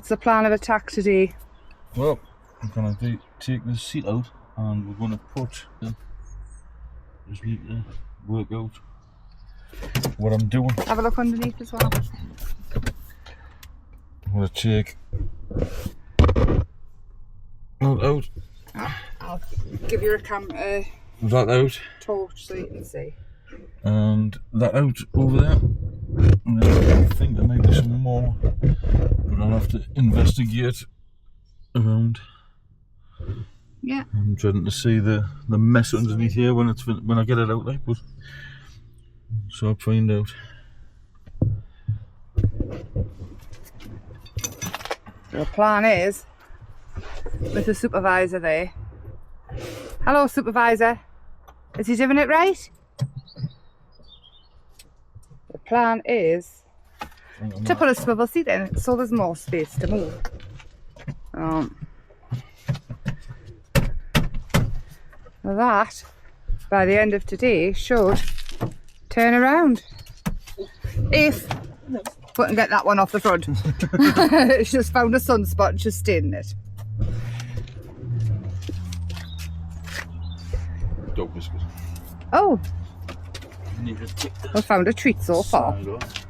what's the plan of attack today? Well, I'm going to take this seat out and we're going to put just need to work out what I'm doing. Have a look underneath as well. I'm going to take that out. I'll give you a That out. torch so you can see. And that out over there. And then I think there may be some more, but I'll have to investigate around. Yeah. I'm trying to see the mess underneath here when I get it out, like, but so I'll find out. The plan is, with the supervisor there. Hello, supervisor. Is he doing it right? The plan is to put a swivel seat in so there's more space to move. That, by the end of today, should turn around. If we can get that one off the front. It's just found a sunspot and just stayed in it. Dog biscuit. Oh, Need to take this we found a treat so far. side off.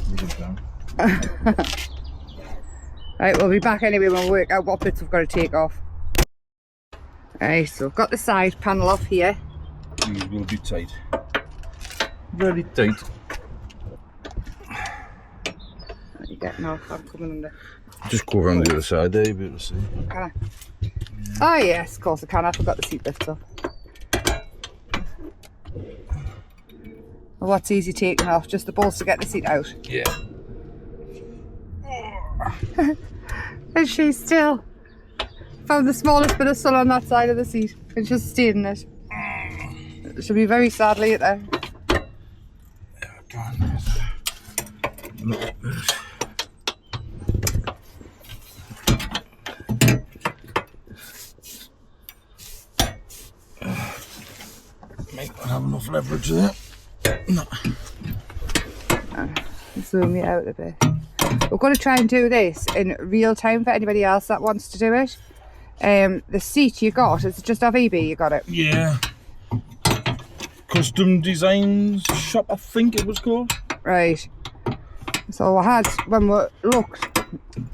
Really down. Right, we'll be back anyway when we work out what bits we've got to take off. Right, so I've got the side panel off here. These will be tight. Very tight. What are you getting off? I'm coming under. Just go around the other side there, you'll be able to see. Can I? Oh yes, of course I can. I forgot the seat lift up. Well, what's easy taking off? Just the bolts to get the seat out. Yeah. And she's still found the smallest bit of sun on that side of the seat and just stayed in it. It should be very sad later. Might not have enough leverage there. No. Zoom it out a bit. We're going to try and do this in real time for anybody else that wants to do it. The seat you got, is it just off eBay you got it? Yeah. Custom Designs Shop, I think it was called. Right. So when we looked,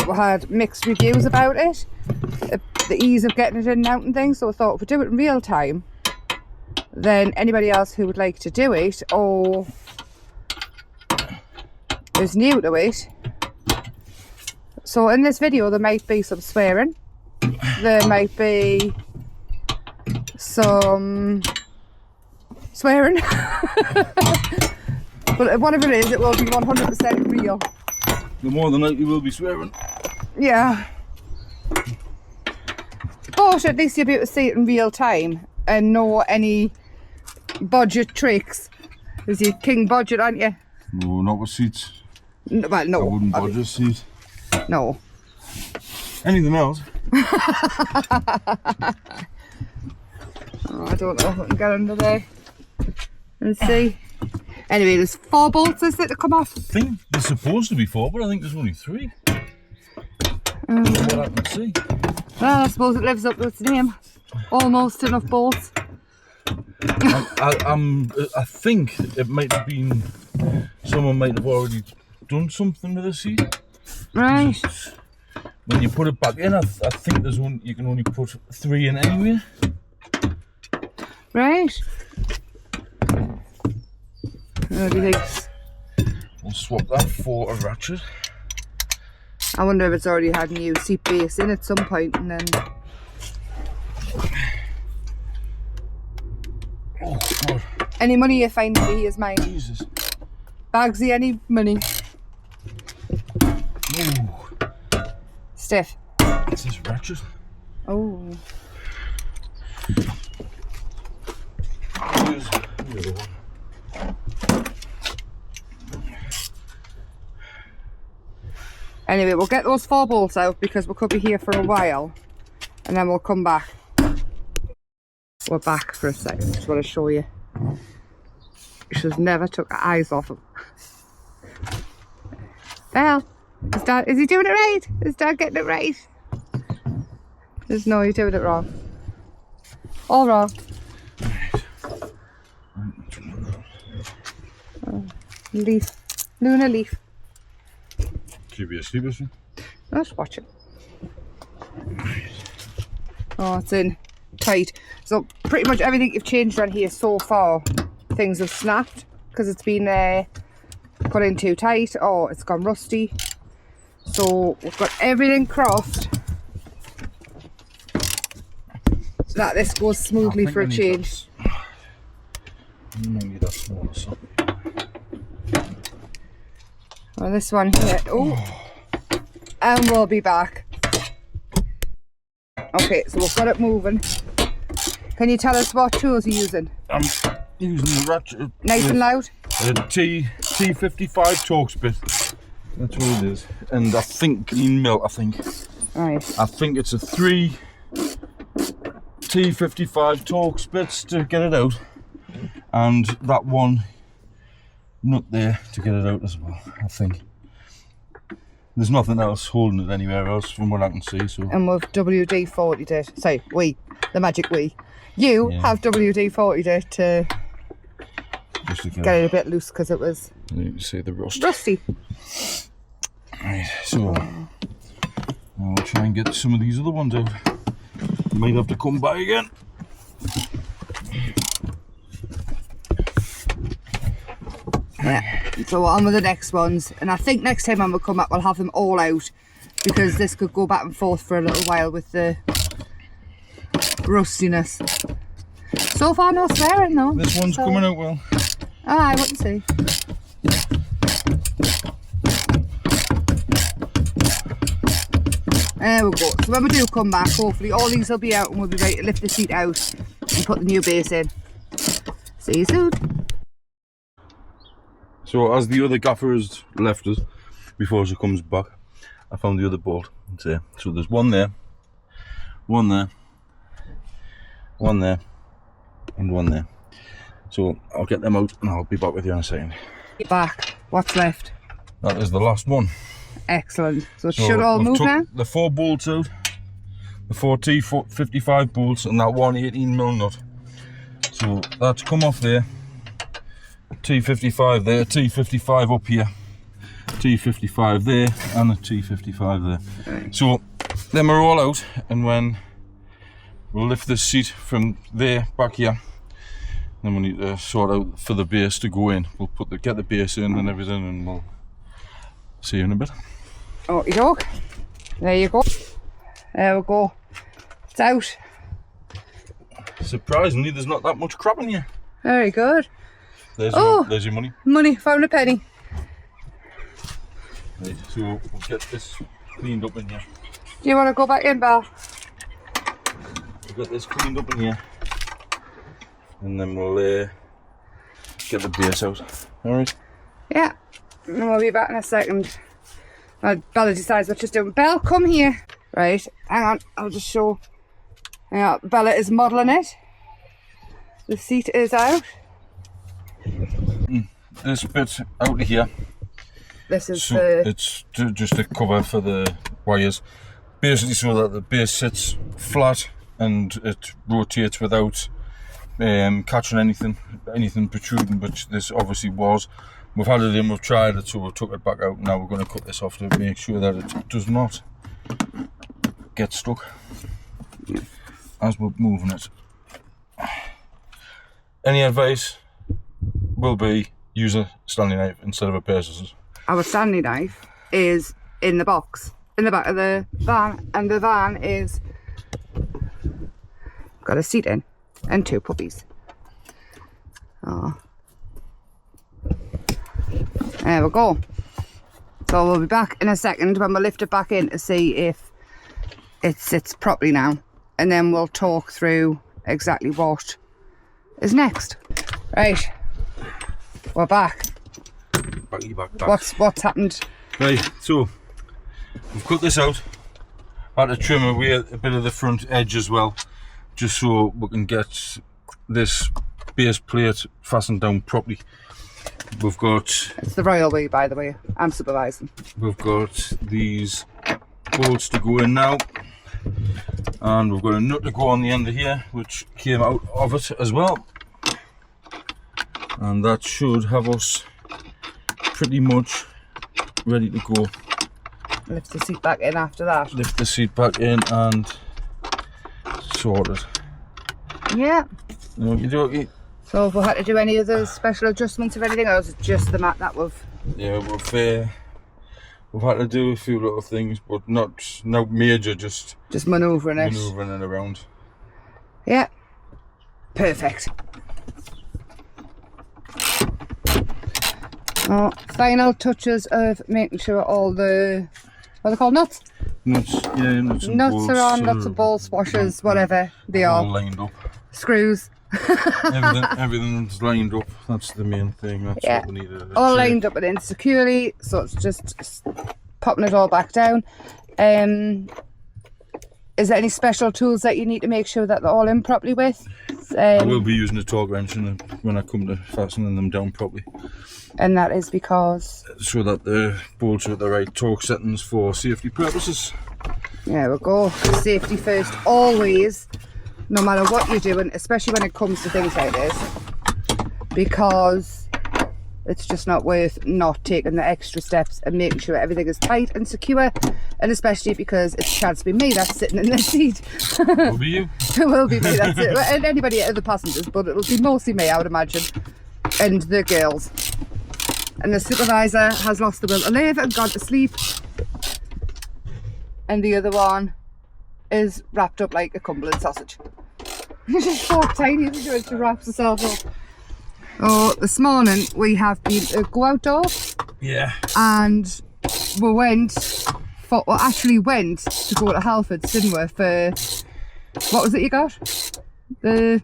we had mixed reviews about it. The ease of getting it in and out and things. So we thought if we do it in real time, then anybody else who would like to do it or is new to it. So in this video there might be some swearing, there might be some swearing, but whatever it is, it will be 100% real. The more than likely will be swearing. Yeah. But at least you'll be able to see it in real time and know any budget tricks. Is you king budget, aren't you? No, not with seats. No, well, no. I wouldn't budget a seat. No. Anything else? Oh, I don't know if I can get under there and see. Anyway, there's 4 bolts, is it, to come off? I think there's supposed to be 4, but I think there's only 3. What I can see. Well, I suppose it lives up to its name. Almost enough bolts. I think it might have been, someone might have already done something with the seat. Right. When you put it back in, I think you can only put 3 in anyway. Right. What do you think? We'll swap that for a ratchet. I wonder if it's already had new seat base in at some point and then... Oh God. Any money you find in here is mine. Jesus. Bagsy, any money? Ooh. Stiff. It's this ratchet. Oh. Here's the other one. Anyway, we'll get those 4 bolts out because we could be here for a while and then we'll come back. We're back for a second. Just want to show you. She's never took her eyes off him. Belle, is he doing it right? Is Dad getting it right? There's no, you're doing it wrong. All wrong. Oh, leaf. Luna leaf. Should be asleep, is she? Let's watch it. Oh, it's in tight. So pretty much everything you've changed on here so far, things have snapped because it's been put in too tight or it's gone rusty. So we've got everything crossed so that this goes smoothly for a change. Maybe that's smaller, so. Well, this one here. Oh, and we'll be back. Okay, so we've got it moving. Can you tell us what tools you're using? I'm using the ratchet. Nice and loud. A T55 Torx bit. That's what it is. And I think clean mill. I think it's a 3 T55 Torx bits to get it out, and that one nut there to get it out as well. I think there's nothing else holding it anywhere else from what I can see. So. And we've WD-40'd it. Sorry, the magic we. You have WD-40'd it to get it a bit loose because it was. You can see the rust. Rusty. Right, so I'll try and get some of these other ones out. Might have to come by again. Yeah, so on with the next ones, and I think next time when we come back we'll have them all out because this could go back and forth for a little while with the rustiness. So far no swearing though. This one's coming out well. Oh, I wouldn't see. There we go. So when we do come back, hopefully all these will be out and we'll be ready to lift the seat out and put the new base in. See you soon. So as the other gaffer has left us before she comes back, I found the other bolt. So there's one there, one there, one there, and one there. So I'll get them out and I'll be back with you in a second. Get back. What's left? That is the last one. Excellent. So it should all move now? The 4 bolts out, the 4 T55 bolts and that one 18mm nut. So that's come off there. T55 there, T55 up here, T55 there, and a T55 there. Right. So them are all out, and when we'll lift this seat from there back here, then we need to sort out for the base to go in. We'll get the base in and everything, and we'll see you in a bit. Okie doke. There you go. There we go. It's out. Surprisingly, there's not that much crap in here. Very good. There's your money. Money, found a penny. Right, so we'll get this cleaned up in here. Do you want to go back in, Belle? We'll get this cleaned up in here. And then we'll get the base out. Alright? Yeah. And then we'll be back in a second. Bella decides what she's doing. Belle, come here. Right, hang on, I'll just show. Hang on, Bella is modelling it. The seat is out. This bit out of here. This is it's just a cover for the wires. Basically so that the base sits flat and it rotates without catching anything protruding, which this obviously was. We've had it in, we've tried it, so we took it back out. Now we're going to cut this off to make sure that it does not get stuck as we're moving it. Any advice will be use a Stanley knife instead of a pair of scissors. Our Stanley knife is in the box, in the back of the van, and the van is got a seat in and 2 puppies. Oh. There we go. So we'll be back in a second when we lift it back in to see if it sits properly now, and then we'll talk through exactly what is next. Right, we're back. Back. What's happened? Right, so we've cut this out. Had to trim away a bit of the front edge as well, just so we can get this base plate fastened down properly. We've got... It's the royal way, by the way. I'm supervising. We've got these bolts to go in now. And we've got a nut to go on the end of here, which came out of it as well. And that should have us pretty much ready to go. Lift the seat back in after that. Lift the seat back in and sorted. Yeah. Okie dokie. So have we had to do any other special adjustments or anything, or is it just the mat that we've... Yeah, we've had to do a few little things, but not major, just manoeuvring it. Manoeuvring it around. Yeah. Perfect. Oh, final touches of making sure all the, what are they called, nuts? Nuts, yeah, nuts and nuts bolts are on, nuts and bolts, washers, whatever they all are. lined up. Screws. Everything's lined up. That's the main thing. That's what we needed. All lined up and in securely, so it's just popping it all back down. Is there any special tools that you need to make sure that they're all in properly with? I will be using a torque wrench when I come to fastening them down properly. And that is because? So that the bolts are at the right torque settings for safety purposes. There we go. Safety first, always, no matter what you're doing, especially when it comes to things like this. Because it's just not worth not taking the extra steps and making sure everything is tight and secure. And especially because it's a chance to be me that's sitting in the seat. Will be you. It will be me, that's it. And anybody, other passengers, but it'll be mostly me, I would imagine. And the girls. And the supervisor has lost the will to live and gone to sleep. And the other one is wrapped up like a Cumberland sausage. She's so tiny, isn't she, when she wraps herself up? Oh, this morning we have been to go outdoors. Yeah. And we went to go to Halfords, didn't we? For, what was it you got? The...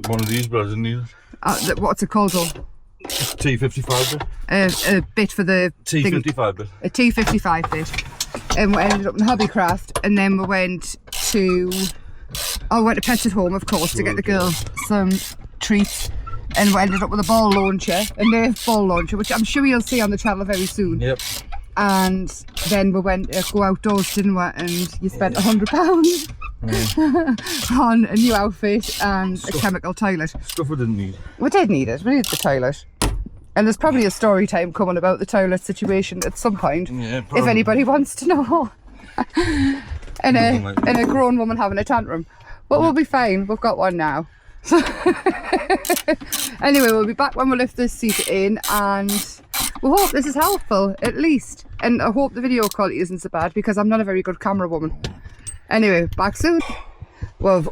One of these, but I didn't need it. What's it called though? T55 bit. A bit for the T55 bit. A T55 bit. And we ended up in Hobbycraft, and then we went to Pets at Home, of course, to get the girls some treats. And we ended up with a ball launcher, a Nerf ball launcher, which I'm sure you'll see on the channel very soon. Yep. And then we went to go outdoors, didn't we? And you spent £100 on a new outfit and a chemical toilet. Stuff we didn't need. We did need it. We needed the toilet. And there's probably a story time coming about the toilet situation at some point. Yeah, probably. If anybody wants to know. and a grown woman having a tantrum. But we'll be fine. We've got one now. Anyway, we'll be back when we lift this seat in, and we hope this is helpful, at least. And I hope the video quality isn't so bad, because I'm not a very good camera woman. Anyway, back soon. We've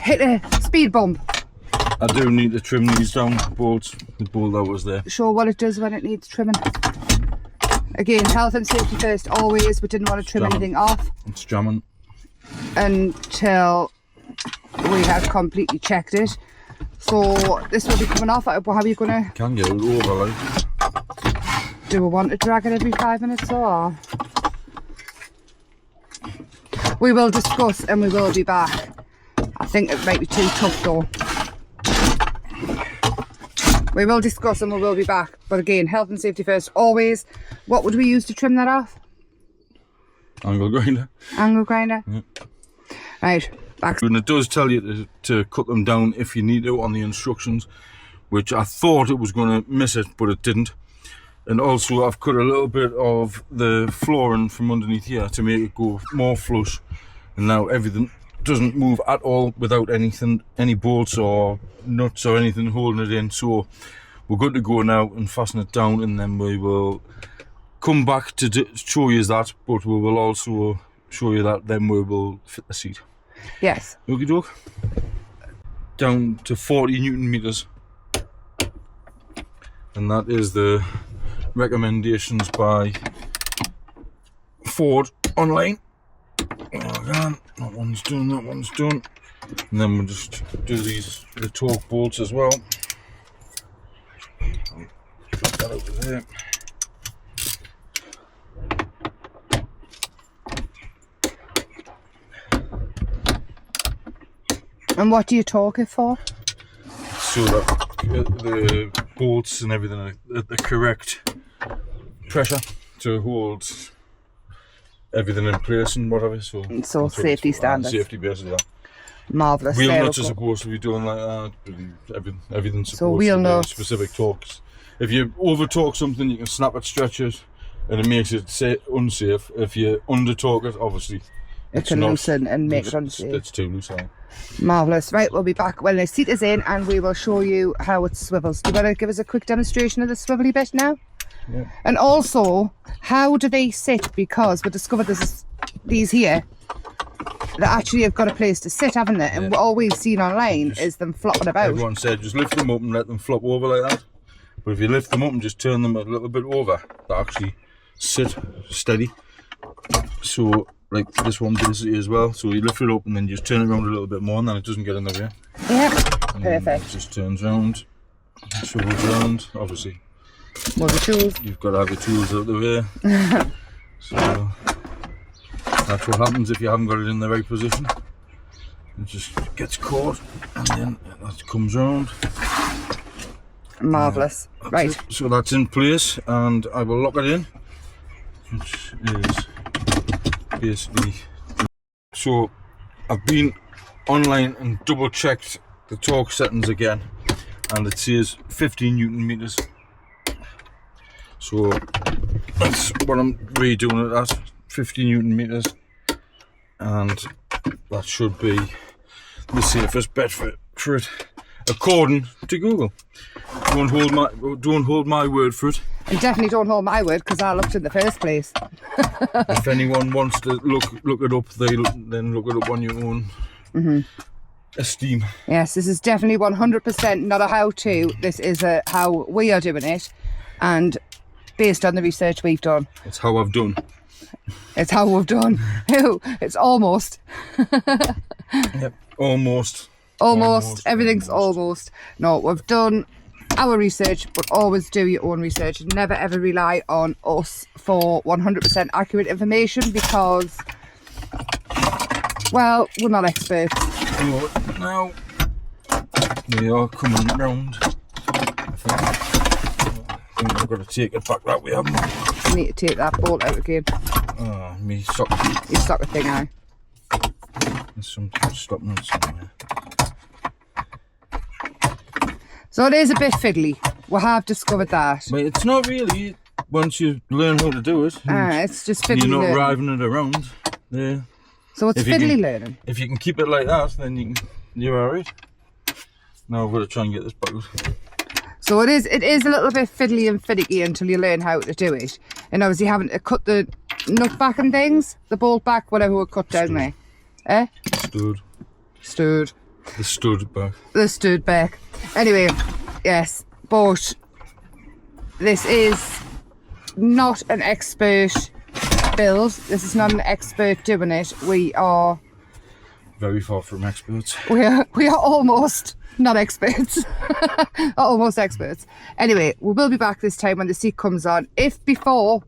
hit a speed bump. I do need to trim these down, bolts, the bolt that was there. Show what it does when it needs trimming. Again, health and safety first, always. We didn't want to trim anything off. It's jamming. Until we had completely checked it. So this will be coming off. How are you going to... Can get it over, like. Do we want to drag it every 5 minutes or... We will discuss and we will be back. I think it might be too tough though. We will discuss and we will be back. But again, health and safety first, always. What would we use to trim that off? Angle grinder. Angle grinder? Yeah. Right, back. And it does tell you to cut them down if you need to on the instructions, which I thought it was going to miss it, but it didn't. And also I've cut a little bit of the flooring from underneath here to make it go more flush. And now everything doesn't move at all without any bolts or nuts or anything holding it in. So we're good to go now and fasten it down, and then we will come back to show you that, but we will also show you that then we will fit the seat. Yes. Okie doke. Down to 40 Newton meters. And that is the recommendations by Ford online. Again, that one's done, that one's done. And then we'll just do the torque bolts as well. Put that over there. And what do you torque it for? So that the bolts and everything at the correct pressure to hold everything in place and whatever. So safety standards. Safety basically. Yeah. Marvellous. Wheel nuts are supposed to be doing like that. Everything's supposed wheel to be nuts. specific torques. If you over torque something, you can snap it, stretch it, and it makes it unsafe. If you under torque it, obviously it can loosen and make it unsafe. It's too loose. Marvellous. Right, we'll be back when the seat is in and we will show you how it swivels. Do you want to give us a quick demonstration of the swivelly bit now? Yeah. And also, how do they sit? Because we discovered these here that actually have got a place to sit, haven't they? And all we've seen online is them flopping about. Everyone said just lift them up and let them flop over like that. But if you lift them up and just turn them a little bit over, they actually sit steady. So like this one basically as well. So you lift it up and then you just turn it around a little bit more and then it doesn't get in the way. Yeah, and perfect. It just turns round, swivels round, obviously. More the tools. You've got to have your tools out the way. So that's what happens if you haven't got it in the right position. It just gets caught and then that comes round. Marvellous. Right. So that's in place and I will lock it in, which is basically. So I've been online and double checked the torque settings again and it says 15 Newton meters. So that's what I'm redoing it at, 50 Newton meters, and that should be the safest bet for it, according to Google. Don't hold my word for it. And definitely don't hold my word because I looked in the first place. If anyone wants to look it up, then look it up on your own esteem. Yes, this is definitely 100% not a how-to. This is a how we are doing it, and based on the research we've done. It's how I've done. It's how we've done. It's almost. Yep, almost. Almost. Everything's almost. No, we've done our research, but always do your own research. Never ever rely on us for 100% accurate information because, well, we're not experts. So now we are coming round. I think I've got to take it back that way, haven't I? You need to take that bolt out again. Oh, me sock. Your socket thing, aye. There's some stopping it somewhere. So it is a bit fiddly. We have discovered that. But it's not really once you learn how to do it. It's just fiddly You're not learning. driving it around. Yeah. So it's fiddly learning. If you can keep it like that, then you're alright. Now I've got to try and get this back. So it is a little bit fiddly and finicky until you learn how to do it. And obviously having to cut the nut back and things, the bolt back, whatever we cut down there. Eh? Stud. The stud back. The stud back. Anyway, yes, but this is not an expert build. This is not an expert doing it. We are very far from experts. We are almost not experts. Almost experts. Anyway, we will be back this time when the seat comes on. If before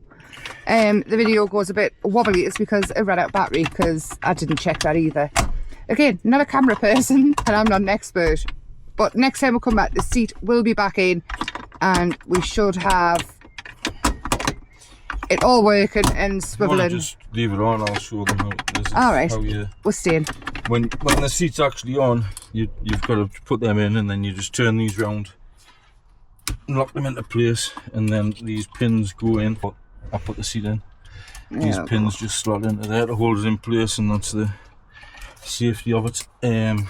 the video goes a bit wobbly, it's because it ran out of battery, because I didn't check that either. Again, not a camera person and I'm not an expert, but next time we come back the seat will be back in and we should have it all working and swiveling. Just leave it on, I'll show them how this is. Alright, how we're staying. When the seat's actually on, you've got to put them in and then you just turn these round, lock them into place, and then these pins go in. I put the seat in. These pins just slot into there to hold it in place, and that's the safety of it. You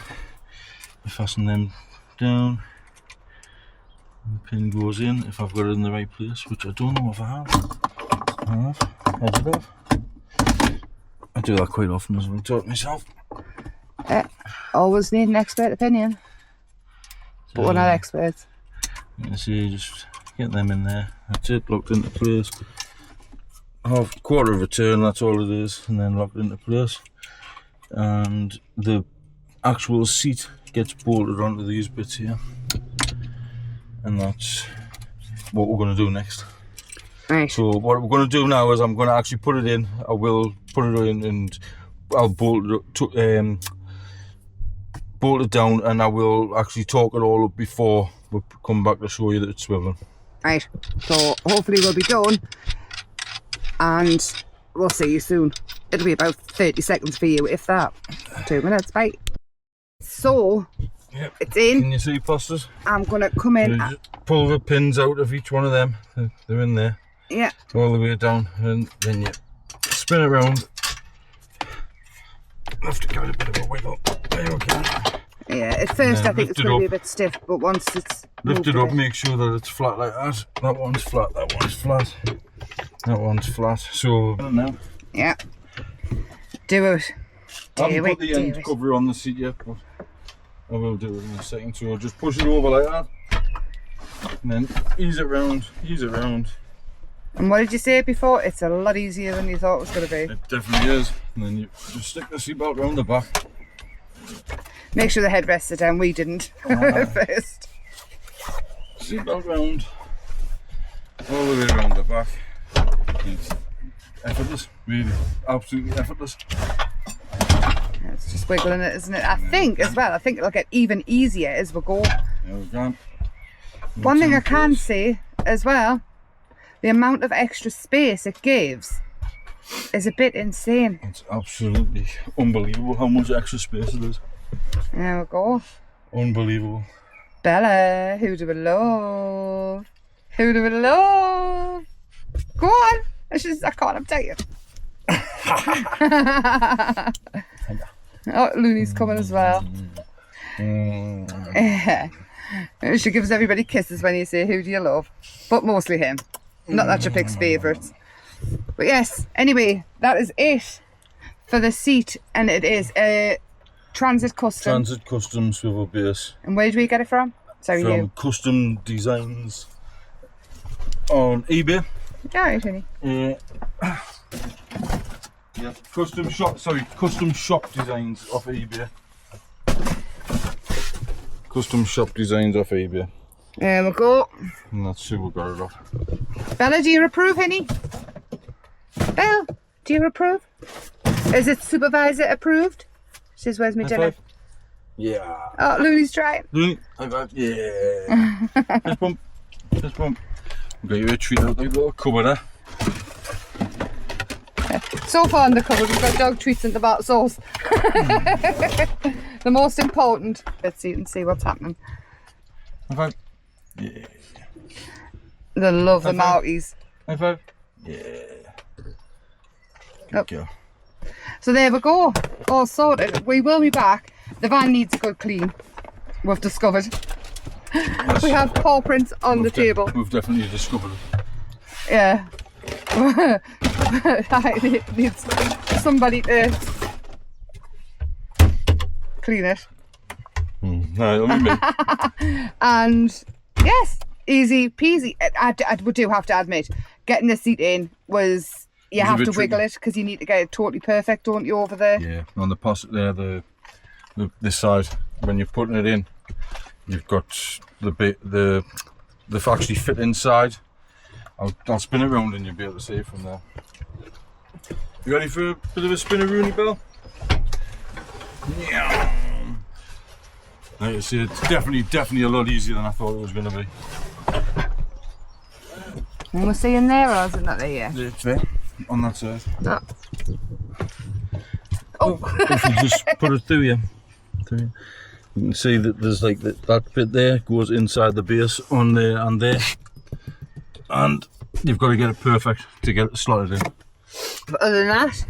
fasten them down, and the pin goes in if I've got it in the right place, which I don't know if I have. I do that quite often as well, taught myself. Always need an expert opinion, but we're not experts. You see, just get them in there. That's it, locked into place. Half quarter of a turn, that's all it is, and then locked into place. And the actual seat gets bolted onto these bits here, and that's what we're going to do next. Right. So what we're going to do now is I'm going to actually put it in. I will put it in and I'll bolt it down, and I will actually torque it all up before we'll come back to show you that it's swiveling. Right, so hopefully we'll be done and we'll see you soon. It'll be about 30 seconds for you, if that. 2 minutes, bye. So, Yep. it's in. Can you see plasters? I'm going to come in. Just pull the pins out of each one of them. They're in there. Yeah. All the way down, and then you spin it around. Have to give it a bit of a wiggle. There we go. Yeah, at first I think it's going to be a bit stiff, but once it's lift it up, make sure that it's flat like that. That one's flat, that one's flat, that one's flat. So now, yeah, do it. I haven't put the end cover on the seat yet, but I will do it in a second. So I'll just push it over like that, and then ease it round, ease it round. And what did you say before? It's a lot easier than you thought it was going to be. It definitely is. And then you just stick the seatbelt round the back. Make sure the headrests are down. We didn't first. Seatbelt round, all the way around the back. It's effortless, really, absolutely effortless. It's just wiggling it, isn't it? I think as well, I think it'll get even easier as we go. There we go. One thing I can say as well, the amount of extra space it gives is a bit insane. It's absolutely unbelievable how much extra space it is. There we go. Unbelievable. Bella, who do we love? Who do we love? Go on. I can't update you. Oh, Looney's coming as well. She gives everybody kisses when you say who do you love, but mostly him. Not that she picks favourites. But yes, anyway, that is it for the seat, and it is a Transit Custom. Transit Custom swivel base. And where did we get it from? Sorry, from you. Custom Designs on eBay. Alright, honey. Yeah, custom shop designs off eBay. Custom shop designs off eBay. There we go. And that's who we got it off. Bella, do you approve, honey? Belle, do you approve? Is it supervisor approved? She says, where's my dinner? Yeah. Oh, Looney's trying. Looney, yeah. Just bump. Just bump. We've got you a treat out like a little cupboard, eh? So far in the cupboard, we've got dog treats and tomato sauce. The most important. Let's eat and see what's happening. High five. Yeah. They love the Maltese. High five. Yeah. Good girl. So there we go, all sorted. We will be back. The van needs a good clean, we've discovered. Yes. We have paw prints on the table. We've definitely discovered it. Yeah. I need somebody to clean it. No, let me. And yes, easy peasy. I do have to admit, getting the seat in was... You have to wiggle it because you need to get it totally perfect, don't you, over there? Yeah, on the there, this side, when you're putting it in, you've got the actually fit inside. I'll spin it around and you'll be able to see it from there. You ready for a bit of a spinner, Rooney Bell? Yeah. Like you see, it's definitely a lot easier than I thought it was going to be. And we're seeing there, or is it not there yet? It's there. On that side. No. Oh! If you just put it through you can see that there's like that bit there goes inside the base on there and there, and you've got to get it perfect to get it slotted in. But other than that,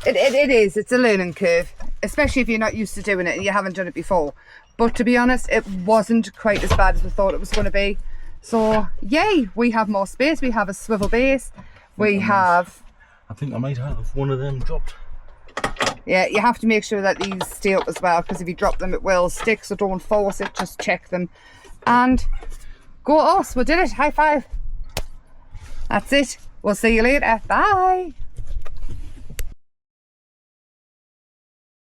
it's a learning curve, especially if you're not used to doing it and you haven't done it before. But to be honest, it wasn't quite as bad as we thought it was going to be. So yay, we have more space. We have a swivel base. We have... I think I might have one of them dropped. Yeah, you have to make sure that these stay up as well, because if you drop them it will stick, so don't force it, just check them. And go us, we did it, high five. That's it, we'll see you later, bye.